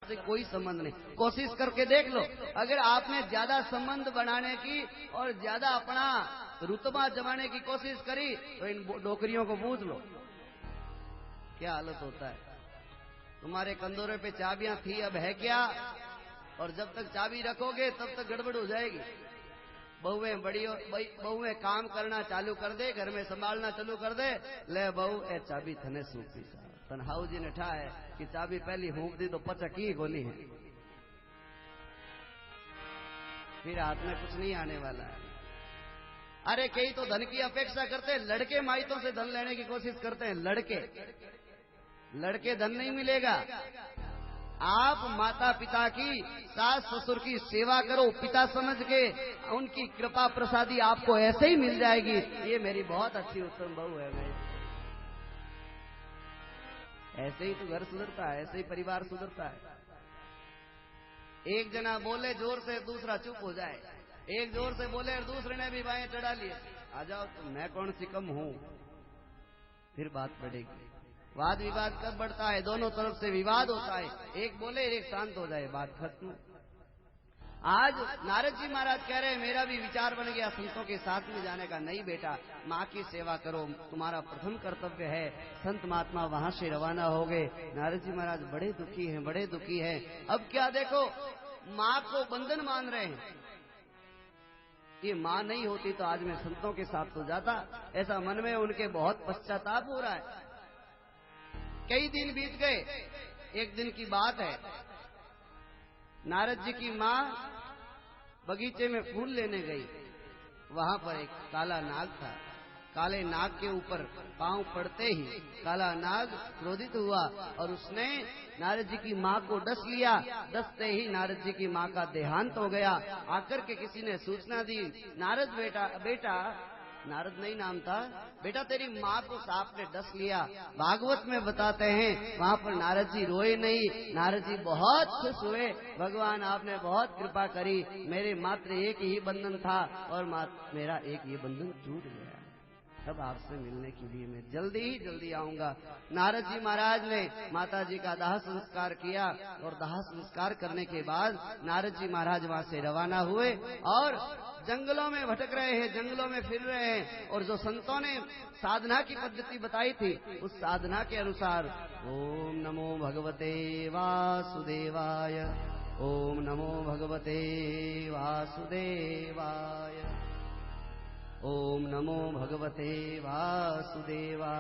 से कोई संबंध नहीं। कोशिश करके देख लो, अगर आपने ज्यादा संबंध बनाने की और ज्यादा अपना रुतबा जमाने की कोशिश करी तो इन डोकरियों को पूछ लो क्या हालत होता है। तुम्हारे कंदोरे पे चाबियां थी, अब है क्या? और जब तक चाबी रखोगे तब तक गड़बड़ हो जाएगी। बहुएं काम करना चालू कर दे, घर में संभालना चालू कर दे, ले बहू ए चाबी थने सूखी तन हाउ जी ने ठा है कि चाबी पहली फूंक दी तो पचकी गोली है, फिर हाथ में कुछ नहीं आने वाला है। अरे कई तो धन की अपेक्षा करते हैं, लड़के माइतों से धन लेने की कोशिश करते हैं। लड़के धन नहीं मिलेगा। आप माता पिता की, सास ससुर की सेवा करो पिता समझ के, उनकी कृपा प्रसादी आपको ऐसे ही मिल जाएगी। ये मेरी बहुत अच्छी उत्तम बहू है। मैं ऐसे ही तो घर सुधरता है, ऐसे ही परिवार सुधरता है। एक जना बोले जोर से, दूसरा चुप हो जाए। एक जोर से बोले और दूसरे ने भी बाएं चढ़ा लिए, आ जाओ तो मैं कौन सी कम हूं, फिर बात बढ़ेगी। वाद विवाद कब बढ़ता है? दोनों तरफ से विवाद होता है, एक बोले एक शांत हो जाए, बात खत्म। आज नारद जी महाराज कह रहे हैं मेरा भी विचार बन गया संतों के साथ में जाने का। नहीं बेटा, माँ की सेवा करो, तुम्हारा प्रथम कर्तव्य है। संत महात्मा वहां से रवाना हो गए। नारद जी महाराज बड़े दुखी हैं। अब क्या देखो, माँ को बंधन मान रहे हैं। ये माँ नहीं होती तो आज मैं संतों के साथ तो जाता, ऐसा मन में उनके बहुत पश्चाताप हो रहा है। कई दिन बीत गए। एक दिन की बात है, नारद जी की माँ बगीचे में फूल लेने गई। वहां पर एक काला नाग था। काले नाग के ऊपर पांव पड़ते ही काला नाग क्रोधित हुआ और उसने नारद जी की माँ को डस लिया। डसते ही नारद जी की माँ का देहांत हो गया। आकर के किसी ने सूचना दी, नारद बेटा नारद नहीं नाम था, बेटा तेरी माँ को सांप ने डस लिया। भागवत में बताते हैं वहाँ पर नारद जी रोए नहीं, नारद जी बहुत खुश हुए। भगवान आपने बहुत कृपा करी, मेरे मात्र एक ही बंधन था और मेरा एक ये बंधन टूट गया। अब आपसे मिलने के लिए मैं जल्दी आऊंगा। नारद जी महाराज ने माता जी का दाह संस्कार किया और दाह संस्कार करने के बाद नारद जी महाराज वहां से रवाना हुए और जंगलों में भटक रहे हैं, जंगलों में फिर रहे हैं। और जो संतों ने साधना की पद्धति बताई थी, उस साधना के अनुसार ओम नमो भगवते वासुदेवाय, ओम नमो भगवते वासुदेवाय, ओम नमो भगवते वासुदेवाय,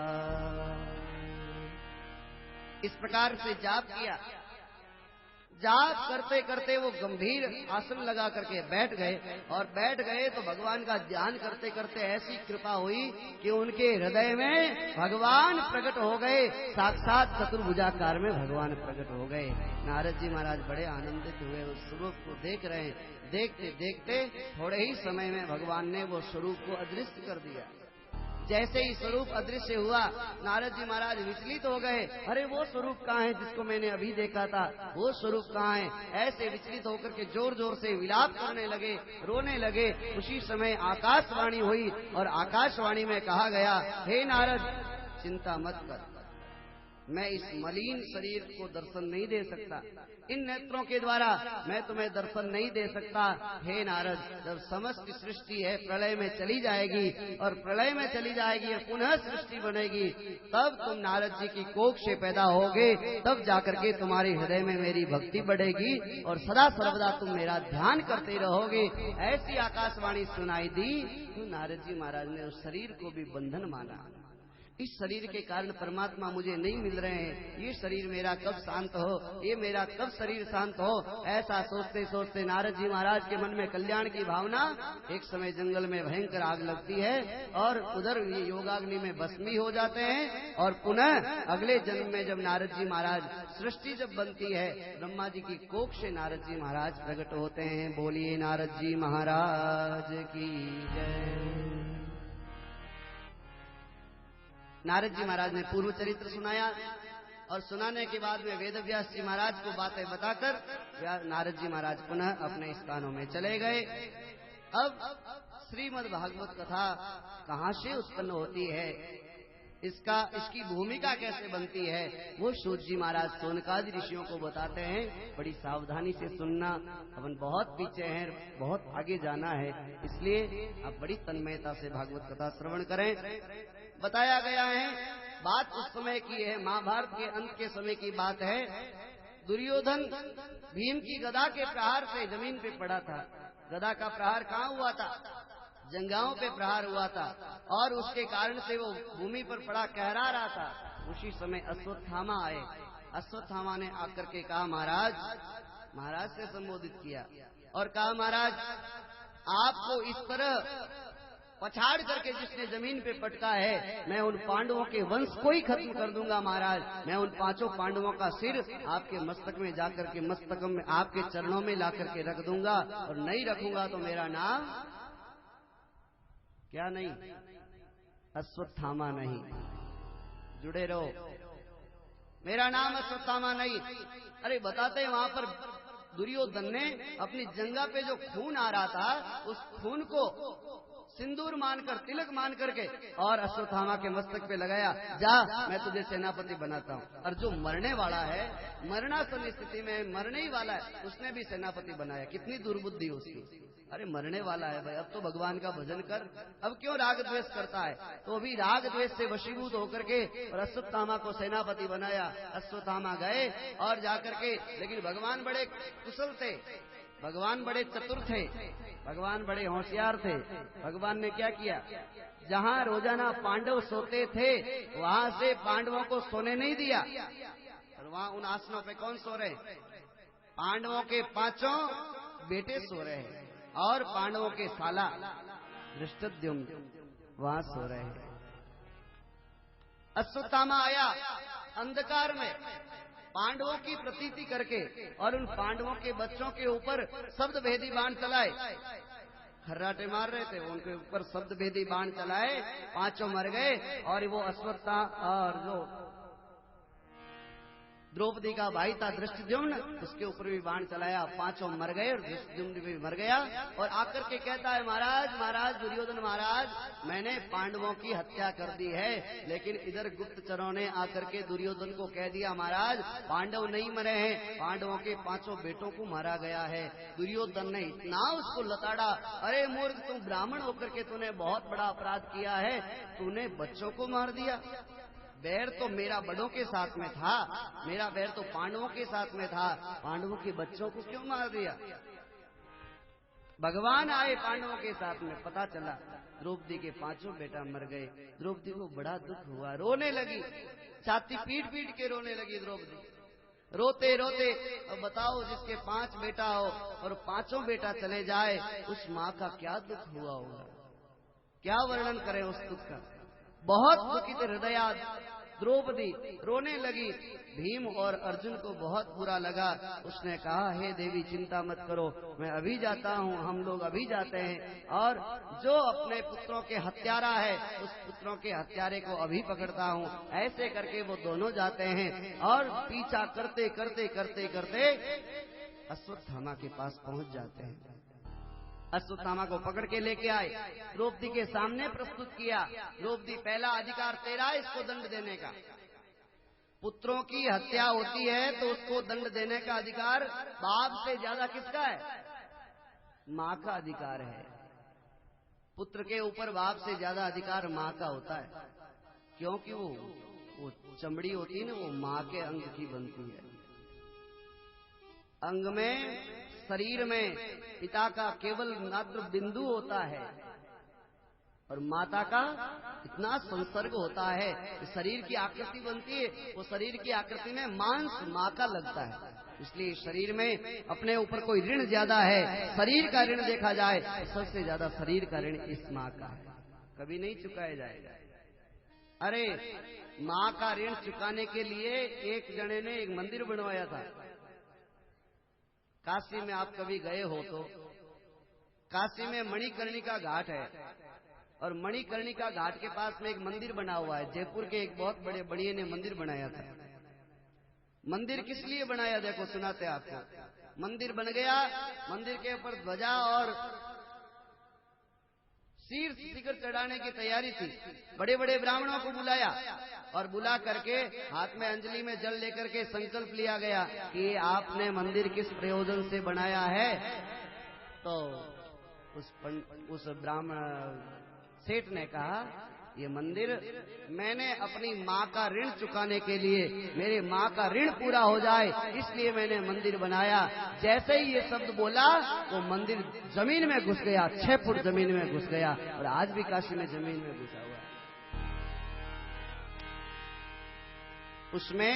इस प्रकार से जाप किया। जाप करते करते वो गंभीर आसन लगा करके बैठ गए और बैठ गए तो भगवान का ध्यान करते करते ऐसी कृपा हुई कि उनके हृदय में भगवान प्रकट हो गए। साक्षात चतुर्भुजाकार में भगवान प्रकट हो गए। नारद जी महाराज बड़े आनंदित हुए, उस स्वरूप को देख रहे हैं। देखते देखते थोड़े ही समय में भगवान ने वो स्वरूप को अदृश्य कर दिया। जैसे ही स्वरूप अदृश्य हुआ, नारद जी महाराज विचलित हो गए। अरे वो स्वरूप कहाँ है जिसको मैंने अभी देखा था, वो स्वरूप कहाँ है? ऐसे विचलित होकर के जोर जोर से विलाप करने लगे, रोने लगे। उसी समय आकाशवाणी हुई और आकाशवाणी में कहा गया, हे नारद चिंता मत कर, मैं इस मलिन शरीर को दर्शन नहीं दे सकता, इन नेत्रों के द्वारा मैं तुम्हें दर्शन नहीं दे सकता। हे नारद, जब समस्त सृष्टि है प्रलय में चली जाएगी और प्रलय में चली जाएगी और पुनः सृष्टि बनेगी, तब तुम नारद जी की कोख से पैदा होगे, तब जाकर के तुम्हारे हृदय में मेरी भक्ति बढ़ेगी और सदा सर्वदा तुम मेरा ध्यान करते रहोगे। ऐसी आकाशवाणी सुनाई दी तो नारद जी महाराज ने उस शरीर को भी बंधन माना। इस शरीर के कारण परमात्मा मुझे नहीं मिल रहे हैं, ये शरीर मेरा कब शांत हो, ये मेरा कब शरीर शांत हो। ऐसा सोचते सोचते नारद जी महाराज के मन में कल्याण की भावना। एक समय जंगल में भयंकर आग लगती है और उधर ये योगाग्नि में भस्मी हो जाते हैं और पुनः अगले जन्म में जब नारद जी महाराज सृष्टि जब बनती है, ब्रह्मा जी की कोख से नारद जी महाराज प्रकट होते हैं। बोलिए नारद जी महाराज की जय। नारद जी महाराज ने पूर्व चरित्र सुनाया और सुनाने के बाद में वेदव्यास जी महाराज को बातें बताकर नारद जी महाराज पुनः अपने स्थानों में चले गए। अब श्रीमद् भागवत कथा कहाँ से उत्पन्न होती है, इसकी भूमिका कैसे बनती है, वो सूत जी महाराज सोनकादि ऋषियों को बताते हैं। बड़ी सावधानी से सुनना, अपन बहुत पीछे हैं, बहुत आगे जाना है, इसलिए आप बड़ी तन्मयता से भागवत कथा श्रवण करें। बताया गया है, बात उस समय की है, महाभारत के अंत के समय की बात है। दुर्योधन भीम की गदा के प्रहार से जमीन पे पड़ा था। गदा का प्रहार कहाँ हुआ था? जंघाओं पे प्रहार हुआ था, और उसके कारण से वो भूमि पर पड़ा कहरा रहा था। उसी समय अश्वत्थामा आए। अश्वत्थामा ने आकर के कहा, महाराज से संबोधित किया और कहा, महाराज आपको इस तरह पछाड़ करके जिसने जमीन पे पटका है, मैं उन पांडवों के वंश को ही खत्म कर दूंगा महाराज। मैं उन 5 पांडवों का सिर आपके मस्तक में जाकर के, मस्तक में आपके चरणों में ला करके रख दूंगा, और नहीं रखूंगा तो मेरा नाम क्या नहीं, अश्वत्थामा नहीं। जुड़े रहो, मेरा नाम अश्वत्थामा नहीं। अरे बताते हैं, वहां पर दुर्योधन ने अपनी जंघा पे जो खून आ रहा था, उस खून को सिंदूर मानकर, तिलक मान करके, और अश्वत्थामा के मस्तक पे लगाया, जा मैं तुझे सेनापति बनाता हूँ। और जो मरने वाला है, मरणासन स्थिति में मरने ही वाला है, उसने भी सेनापति बनाया। कितनी दुर्बुद्धि उसकी। अरे मरने वाला है भाई, अब तो भगवान का भजन कर, अब क्यों राग द्वेष करता है? तो अभी राग द्वेष से वशीभूत होकर के और अश्वत्थामा को सेनापति बनाया। अश्वत्थामा गए और जाकर के, लेकिन भगवान बड़े कुशल थे, भगवान बड़े चतुर थे, भगवान बड़े होशियार थे। भगवान ने क्या किया, जहां रोजाना पांडव सोते थे, वहां से पांडवों को सोने नहीं दिया। और वहां उन आसनों पे कौन सो रहे? पांडवों के 5 बेटे सो रहे हैं, और पांडवों के साला धृष्टद्युम्न वहां सो रहे हैं। अश्वत्थामा आया अंधकार में, पांडवों की प्रतीति करके, और उन पांडवों के बच्चों के ऊपर शब्द भेदी बाण चलाए। खर्राटे मार रहे थे, उनके ऊपर शब्द भेदी बाण चलाए, 5 मर गए। और वो अश्वत्थामा और जो द्रौपदी का भाई था धृष्टद्युम्न, उसके ऊपर भी बाण चलाया, 5 मर गए, और धृष्टद्युम्न भी मर गया। और आकर के कहता है, महाराज दुर्योधन महाराज, मैंने पांडवों की हत्या कर दी है। लेकिन इधर गुप्तचरों ने आकर के दुर्योधन को कह दिया, महाराज पांडव नहीं मरे हैं, पांडवों के 5 बेटों को मारा गया है। दुर्योधन ने इतना उसको लताड़ा, अरे मूर्ख, तू ब्राह्मण होकर के तूने बहुत बड़ा अपराध किया है, तूने बच्चों को मार दिया। बैर तो मेरा बड़ों के साथ में था, मेरा बैर तो पांडवों के साथ में था, पांडवों के बच्चों को क्यों मार दिया? भगवान आए पांडवों के साथ में, पता चला द्रौपदी के 5 बेटा मर गए। द्रौपदी को बड़ा दुख हुआ, रोने लगी, छाती पीट पीट के रोने लगी द्रौपदी, रोते रोते। अब बताओ, जिसके 5 बेटा हो और 5 बेटा चले जाए, उस माँ का क्या दुख हुआ होगा, क्या वर्णन करें उस दुख का। बहुत दुखित हृदया द्रौपदी रोने लगी। भीम और अर्जुन को बहुत बुरा लगा। उसने कहा, हे देवी चिंता मत करो, मैं अभी जाता हूँ, हम लोग अभी जाते हैं, और जो अपने पुत्रों के हत्यारा है, उस पुत्रों के हत्यारे को अभी पकड़ता हूँ। ऐसे करके वो दोनों जाते हैं, और पीछा करते करते करते करते अश्वत्थामा के पास पहुंच जाते हैं। अश्वत्थामा को पकड़ के लेके आए, द्रौपदी के सामने प्रस्तुत किया। द्रौपदी, पहला अधिकार तेरा इसको दंड देने का। पुत्रों की हत्या होती है तो उसको दंड देने का अधिकार बाप से ज्यादा किसका है? माँ का अधिकार है। पुत्र के ऊपर बाप से ज्यादा अधिकार माँ का होता है, क्योंकि वो चमड़ी होती है ना, वो माँ के अंग की बनती है। अंग में, शरीर में पिता का केवल मात्र बिंदु होता है, और माता का इतना संसर्ग होता है कि शरीर की आकृति बनती है। वो शरीर की आकृति में मांस माँ का लगता है। इसलिए शरीर में अपने ऊपर कोई ऋण ज्यादा है, शरीर का ऋण देखा जाए तो सबसे ज्यादा शरीर का ऋण इस माँ का है, कभी नहीं चुकाया जाएगा। अरे माँ का ऋण चुकाने के लिए एक जने ने एक मंदिर बनवाया था। काशी में आप कभी गए हो तो काशी में मणिकर्णिका घाट है, और मणिकर्णिका घाट के पास में एक मंदिर बना हुआ है। जयपुर के एक बहुत बड़े बढ़िया ने मंदिर बनाया था। मंदिर किस लिए बनाया, देखो सुनाते आपको। मंदिर बन गया, मंदिर के ऊपर ध्वजा और शीर्ष शिखर चढ़ाने की तैयारी थी। बड़े बड़े ब्राह्मणों को बुलाया और बुला करके हाथ में अंजलि में जल लेकर के संकल्प लिया गया कि आपने मंदिर किस प्रयोजन से बनाया है। तो उस ब्राह्मण सेठ ने कहा, ये मंदिर मैंने अपनी माँ का ऋण चुकाने के लिए, मेरे माँ का ऋण पूरा हो जाए इसलिए मैंने मंदिर बनाया। जैसे ही ये शब्द बोला वो मंदिर जमीन में घुस गया, 6 फुट जमीन में घुस गया और आज भी काशी में जमीन में घुसा हुआ है। उसमें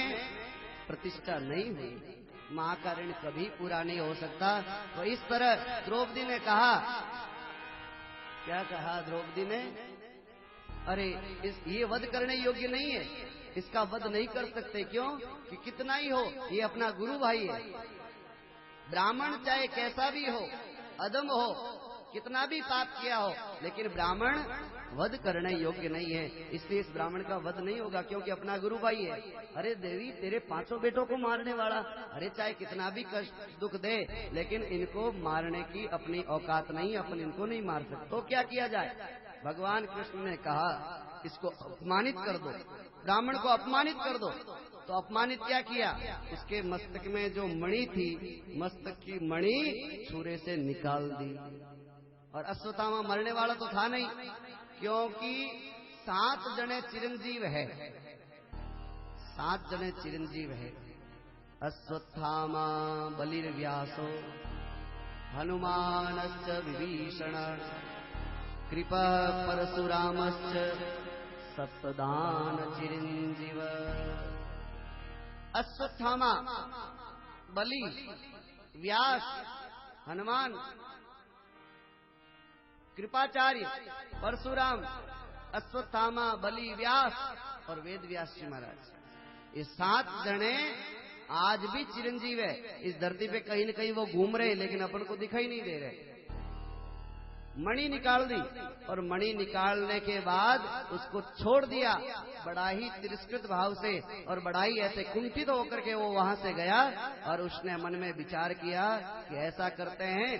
प्रतिष्ठा नहीं हुई, माँ का ऋण कभी पूरा नहीं हो सकता। तो इस तरह द्रौपदी ने कहा, क्या कहा द्रौपदी ने, अरे ये वध करने योग्य नहीं है, इसका वध नहीं कर सकते। क्यों कि कितना ही हो ये अपना गुरु भाई है। ब्राह्मण चाहे कैसा भी हो, अधम हो, कितना भी पाप किया हो, लेकिन ब्राह्मण वध करने योग्य नहीं है, इसलिए इस ब्राह्मण का वध नहीं होगा क्योंकि अपना गुरु भाई है। अरे देवी, तेरे 5 बेटों को मारने वाला, अरे चाहे कितना भी कष्ट दुख दे लेकिन इनको मारने की अपनी औकात नहीं, अपन इनको नहीं मार सकते। तो क्या किया जाए? भगवान कृष्ण ने कहा, इसको अपमानित कर दो, ब्राह्मण को अपमानित कर दो। तो अपमानित क्या किया? उसके मस्तक में जो मणि थी, मस्तक की मणि छुरे से निकाल दी। और अश्वत्थामा मरने वाला तो था नहीं, क्योंकि 7 जने चिरंजीव है, 7 जने चिरंजीव है। अश्वत्थामा बलिर्व्यासो हनुमानश्च विभीषण कृपा परशुरामश्च सप्तदान चिरंजीव। अश्वत्थामा, बलि, व्यास, हनुमान, कृपाचार्य, परशुराम, अश्वत्थामा, बलि, व्यास और वेद व्यास जी महाराज, ये 7 जने आज भी चिरंजीव है। इस धरती पे कहीं न कहीं वो घूम रहे लेकिन अपन को दिखाई नहीं दे रहे। मणि निकाल दी और मणि निकालने के बाद उसको छोड़ दिया बड़ा ही तिरस्कृत भाव से, और बड़ा ही ऐसे कुंठित होकर के वो वहां से गया और उसने मन में विचार किया कि ऐसा करते हैं,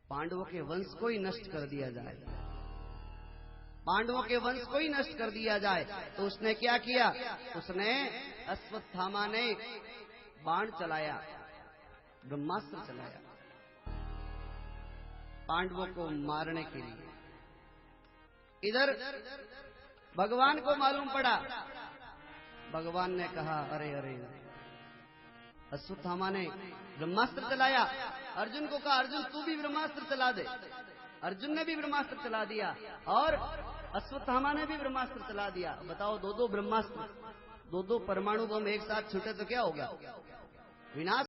पांडवों के वंश को ही नष्ट कर दिया जाए, पांडवों के वंश को ही नष्ट कर दिया जाए। तो उसने क्या किया? उसने, अश्वत्थामा ने बाण चलाया, ब्रह्मास्त्र चलाया पांडवों को मारने के लिए। इधर भगवान को मालूम पड़ा, भगवान ने कहा, अरे अरे, अश्वत्थामा ने ब्रह्मास्त्र चलाया। अर्जुन को कहा, अर्जुन तू भी ब्रह्मास्त्र चला दे। अर्जुन ने भी ब्रह्मास्त्र चला दिया और अश्वत्थामा ने भी ब्रह्मास्त्र चला दिया। बताओ, 2 ब्रह्मास्त्र, 2 परमाणु बम एक साथ छूटे तो क्या होगा? विनाश